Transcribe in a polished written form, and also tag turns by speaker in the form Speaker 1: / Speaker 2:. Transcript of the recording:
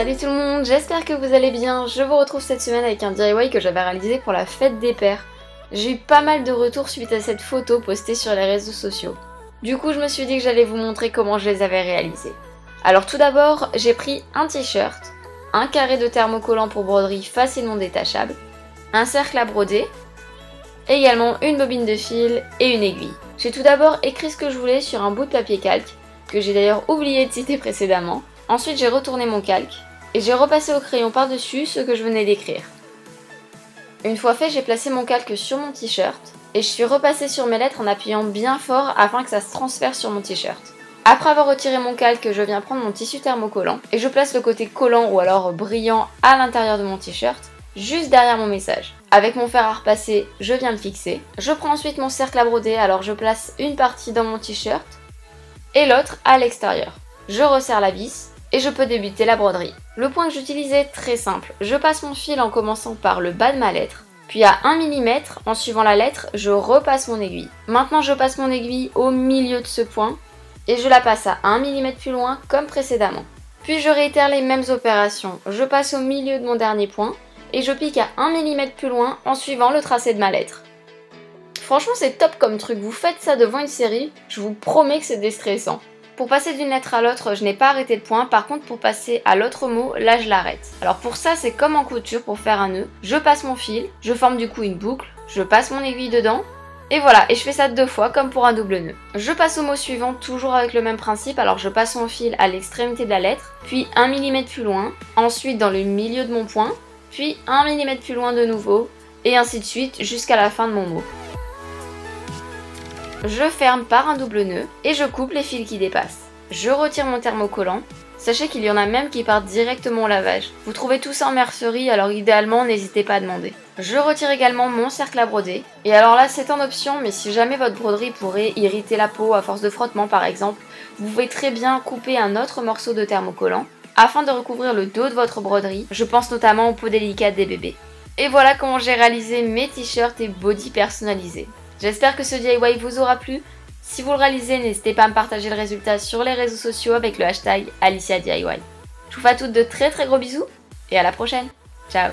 Speaker 1: Salut tout le monde, j'espère que vous allez bien. Je vous retrouve cette semaine avec un DIY que j'avais réalisé pour la fête des pères. J'ai eu pas mal de retours suite à cette photo postée sur les réseaux sociaux. Du coup, je me suis dit que j'allais vous montrer comment je les avais réalisés. Alors tout d'abord, j'ai pris un t-shirt, un carré de thermocollant pour broderie facilement détachable, un cercle à broder, également une bobine de fil et une aiguille. J'ai tout d'abord écrit ce que je voulais sur un bout de papier calque, que j'ai d'ailleurs oublié de citer précédemment. Ensuite, j'ai retourné mon calque et j'ai repassé au crayon par-dessus ce que je venais d'écrire. Une fois fait, j'ai placé mon calque sur mon t-shirt et je suis repassée sur mes lettres en appuyant bien fort afin que ça se transfère sur mon t-shirt. Après avoir retiré mon calque, je viens prendre mon tissu thermocollant et je place le côté collant ou alors brillant à l'intérieur de mon t-shirt, juste derrière mon message. Avec mon fer à repasser, je viens le fixer. Je prends ensuite mon cercle à broder, alors je place une partie dans mon t-shirt et l'autre à l'extérieur. Je resserre la vis et je peux débuter la broderie. Le point que j'utilise est très simple. Je passe mon fil en commençant par le bas de ma lettre, puis à 1 mm, en suivant la lettre, je repasse mon aiguille. Maintenant je passe mon aiguille au milieu de ce point et je la passe à 1 mm plus loin comme précédemment. Puis je réitère les mêmes opérations. Je passe au milieu de mon dernier point et je pique à 1 mm plus loin en suivant le tracé de ma lettre. Franchement c'est top comme truc, vous faites ça devant une série, je vous promets que c'est déstressant. Pour passer d'une lettre à l'autre, je n'ai pas arrêté le point, par contre pour passer à l'autre mot, là je l'arrête. Alors pour ça c'est comme en couture pour faire un nœud, je passe mon fil, je forme du coup une boucle, je passe mon aiguille dedans, et voilà, et je fais ça 2 fois comme pour un double nœud. Je passe au mot suivant, toujours avec le même principe, alors je passe mon fil à l'extrémité de la lettre, puis 1 mm plus loin, ensuite dans le milieu de mon point, puis 1 mm plus loin de nouveau, et ainsi de suite jusqu'à la fin de mon mot. Je ferme par un double nœud et je coupe les fils qui dépassent. Je retire mon thermocollant. Sachez qu'il y en a même qui partent directement au lavage. Vous trouvez tout ça en mercerie, alors idéalement n'hésitez pas à demander. Je retire également mon cercle à broder. Et alors là c'est en option, mais si jamais votre broderie pourrait irriter la peau à force de frottement par exemple, vous pouvez très bien couper un autre morceau de thermocollant afin de recouvrir le dos de votre broderie. Je pense notamment aux peaux délicates des bébés. Et voilà comment j'ai réalisé mes t-shirts et bodys personnalisés. J'espère que ce DIY vous aura plu. Si vous le réalisez, n'hésitez pas à me partager le résultat sur les réseaux sociaux avec le hashtag AliciaDIY. Je vous fais à toutes de très gros bisous et à la prochaine. Ciao.